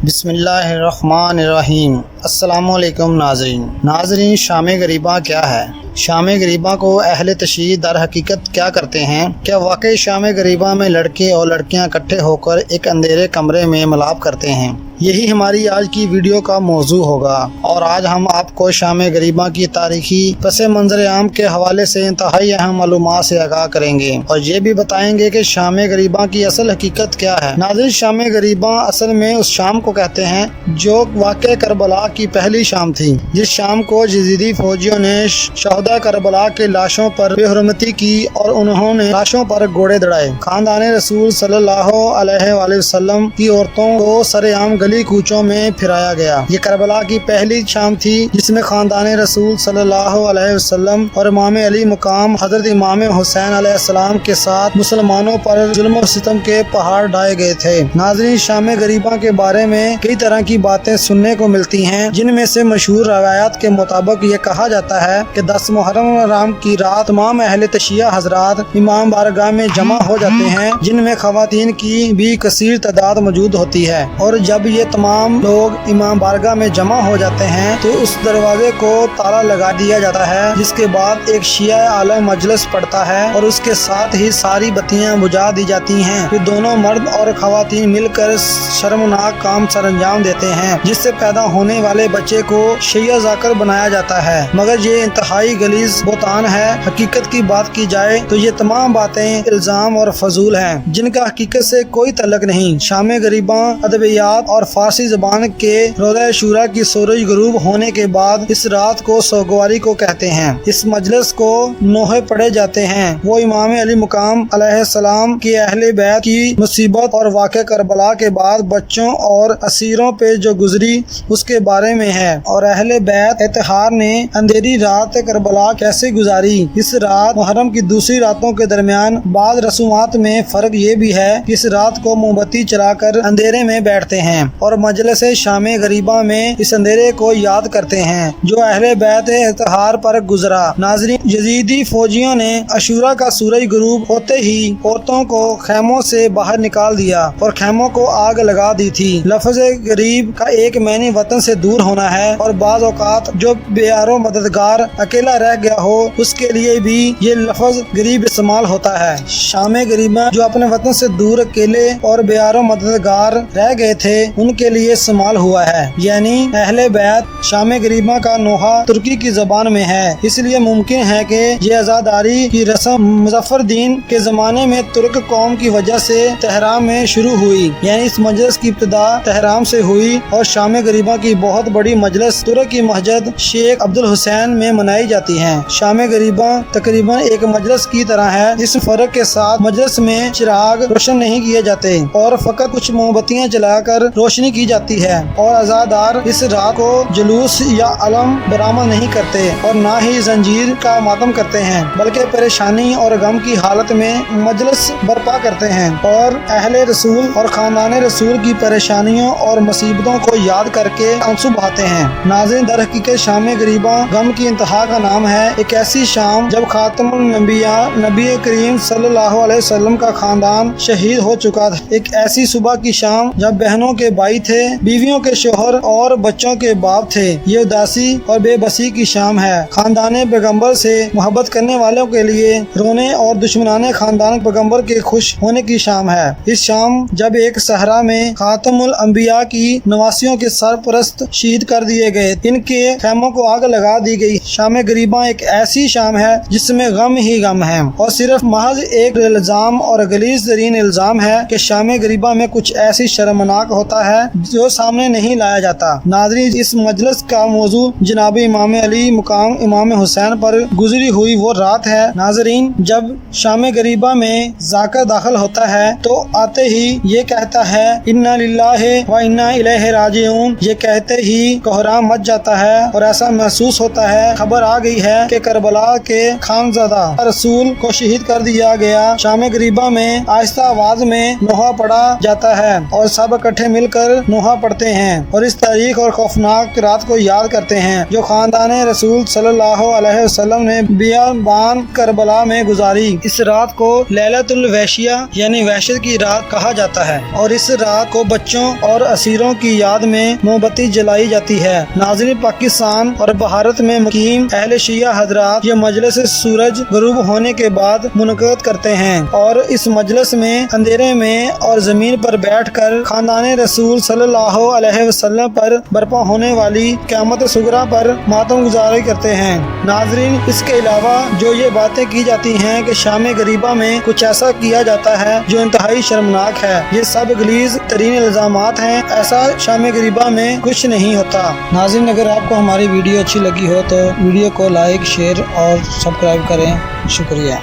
بسم اللہ الرحمن الرحیم۔ السلام علیکم ناظرین، شام غریبہ کیا ہے؟ شام غریبہ کو اہل تشیع در حقیقت کیا کرتے ہیں؟ کیا واقعی شام غریبہ میں لڑکے اور لڑکیاں اکٹھے ہو کر ایک اندھیرے کمرے میں ملاپ کرتے ہیں؟ یہی ہماری آج کی ویڈیو کا موضوع ہوگا، اور آج ہم آپ کو شام غریبہ کی تاریخی پس منظر عام کے حوالے سے انتہائی اہم معلومات سے آگاہ کریں گے، اور یہ بھی بتائیں گے کہ شام غریبہ کی اصل حقیقت کیا ہے۔ ناظرین، شام غریبہ اصل میں اس شام کو کہتے ہیں جو واقع کربلا کی پہلی شام تھی، جس شام کو یزیدی فوجیوں نے شہداء کربلا کے لاشوں پر بے حرمتی کی اور انہوں نے لاشوں پر گوڑے دڑائے۔ خاندان رسول صلی اللہ علیہ وآلہ وسلم کی عورتوں کو سر عام گلی کوچوں میں پھرایا گیا۔ یہ کربلا کی پہلی شام تھی جس میں خاندان رسول صلی اللہ علیہ وسلم اور امام علی مقام حضرت امام حسین علیہ السلام کے ساتھ مسلمانوں پر ظلم و ستم کے پہاڑ ڈھائے گئے تھے۔ ناظرین، شام غریبہ کے بارے میں کئی طرح کی باتیں سننے کو ملتی ہیں، جن میں سے مشہور روایات کے مطابق یہ کہا جاتا ہے کہ 10 محرم کی رات تمام اہل تشیع حضرات امام بارگاہ میں جمع ہو جاتے ہیں، جن میں خواتین کی بھی کثیر تعداد موجود ہوتی ہے، اور جب یہ تمام لوگ امام بارگاہ میں جمع ہو جاتے ہیں تو اس دروازے کو تالا لگا دیا جاتا ہے، جس کے بعد ایک شیعہ عالم مجلس پڑتا ہے اور اس کے ساتھ ہی ساری بتیاں بجھا دی جاتی ہیں۔ پھر دونوں مرد اور خواتین مل کر شرمناک کام سر انجام دیتے ہیں، جس سے پیدا ہونے والے بچے کو شیعہ ذاکر بنایا جاتا ہے، مگر یہ انتہائی غلیظ بہتان ہے۔ حقیقت کی بات کی جائے تو یہ تمام باتیں الزام اور فضول ہیں، جن کا حقیقت سے کوئی تعلق نہیں۔ شام غریبہ ادبیات اور فارسی زبان کے روضہ شورا کی سورج غروب ہونے کے بعد اس رات کو سوگواری کو کہتے ہیں۔ اس مجلس کو نوحے پڑھے جاتے ہیں، وہ امام علی مقام علیہ السلام کی اہل بیت کی مصیبت اور واقع کربلا کے بعد بچوں اور اسیروں پہ جو گزری اس کے بارے میں ہے، اور اہل بیت اطہار نے اندھیری رات کربلا کیسے گزاری۔ اس رات محرم کی دوسری راتوں کے درمیان بعض رسومات میں فرق یہ بھی ہے کہ اس رات کو موم بتی چلا کر اندھیرے میں بیٹھتے ہیں اور مجلس شام غریبہ میں اس اندھیرے کو یاد کرتے ہیں جو اہل بیت اطہار پر گزرا۔ ناظرین، یزیدی فوجیوں نے عاشورہ کا سورج غروب ہوتے ہی عورتوں کو خیموں سے باہر نکال دیا اور خیموں کو آگ لگا دی تھی۔ لفظ غریب کا ایک معنی وطن سے دور ہونا ہے، اور بعض اوقات جو بے یار و مددگار اکیلا رہ گیا ہو اس کے لیے بھی یہ لفظ غریب استعمال ہوتا ہے۔ شام غریبہ جو اپنے وطن سے دور اکیلے اور بے یار و مددگار رہ گئے تھے ان کے لیے استعمال ہوا ہے، یعنی اہل بیت۔ شام غریبہ کا نوحہ ترکی کی زبان میں ہے، اس لیے ممکن ہے کہ یہ عزاداری کی رسم مظفر الدین کے زمانے میں ترک قوم کی وجہ سے تہران میں شروع ہوئی، یعنی اس مجلس کی ابتدا تہران سے ہوئی، اور شام غریبہ کی بہت بڑی مجلس ترک کی مسجد شیخ عبد الحسین میں منائی جاتی ہے۔ شام غریبہ تقریباً ایک مجلس کی طرح ہے، اس فرق کے ساتھ مجلس میں چراغ روشن نہیں کیے جاتے اور فقط کچھ موم بتیاں جلا کر روشنی کی جاتی ہے، اور عزادار اس رات کو جلوس یا علم برآمد نہیں کرتے اور نہ ہی زنجیر کا ماتم کرتے ہیں، بلکہ پریشانی اور غم کی حالت میں مجلس برپا کرتے ہیں اور اہل رسول اور خاندان رسول کی پریشانیوں اور مصیبتوں کو یاد کر کے آنسو بہاتے ہیں۔ ناظرین، در حقیقت شام غریبہ غم کی انتہا کا نام ہے۔ ایک ایسی شام جب خاتم الانبیاء نبی کریم صلی اللہ علیہ وسلم کا خاندان شہید ہو چکا تھا، ایک ایسی صبح کی شام جب بہنوں کے بھائی تھے، بیویوں کے شوہر اور بچوں کے باپ تھے۔ یہ اداسی اور بے بسی کی شام ہے، خاندان پیغمبر سے محبت کرنے والوں کے لیے رونے اور دشمنان خاندان پیغمبر کے خوش ہونے کی شام ہے۔ اس شام جب ایک صحرا میں خاتم الانبیاء کی نواسیوں کے سرپرست شہید کر دیے گئے، ان کے خیموں کو آگ لگا دی گئی۔ شام غریبہ ایک ایسی شام ہے جس میں غم ہی غم ہے، اور صرف محض ایک الزام اور غلیظ ترین الزام ہے کہ شام غریبہ میں کچھ ایسی شرمناک ہوتا ہے جو سامنے نہیں لایا جاتا۔ ناظرین، اس مجلس کا موضوع جناب امام علی مقام امام حسین پر گزری ہوئی وہ رات ہے۔ ناظرین، جب شام غریبہ میں ذاکر داخل ہوتا ہے تو آتے ہی یہ کہتا ہے انا للہ و انا الیہ راجعون، یہ کہتے ہی کوہرام مچ جاتا ہے اور ایسا محسوس ہوتا ہے خبر آ گئی گئی ہے کہ کربلا کے خانزادہ رسول کو شہید کر دیا گیا۔ شام غریبہ میں آہستہ آواز میں نوحہ پڑھا جاتا ہے اور سب اکٹھے مل کر نوحہ پڑھتے ہیں اور اس تاریخ اور خوفناک رات کو یاد کرتے ہیں جو خاندان رسول صلی اللہ علیہ وسلم نے بیابان کربلا میں گزاری۔ اس رات کو لیلۃ الوحشیہ یعنی وحشت کی رات کہا جاتا ہے اور اس رات کو بچوں اور اسیروں کی یاد میں موم بتی جلائی جاتی ہے۔ ناظرین، پاکستان اور بھارت میں مقیم اہل شیعہ حضرات یہ مجلس سورج غروب ہونے کے بعد منعقد کرتے ہیں اور اس مجلس میں اندھیرے میں اور زمین پر بیٹھ کر خاندان رسول صلی اللہ علیہ وسلم پر برپا ہونے والی قیامت صغریٰ پر ماتم گزاری کرتے ہیں۔ ناظرین، اس کے علاوہ جو یہ باتیں کی جاتی ہیں کہ شام غریبہ میں کچھ ایسا کیا جاتا ہے جو انتہائی شرمناک ہے، یہ سب غلیظ ترین الزامات ہیں۔ ایسا شام غریبہ میں کچھ نہیں ہوتا۔ ناظرین، اگر آپ کو ہماری ویڈیو اچھی لگی ہو تو ویڈیو کو لائک، شیئر اور سبسکرائب کریں۔ شکریہ۔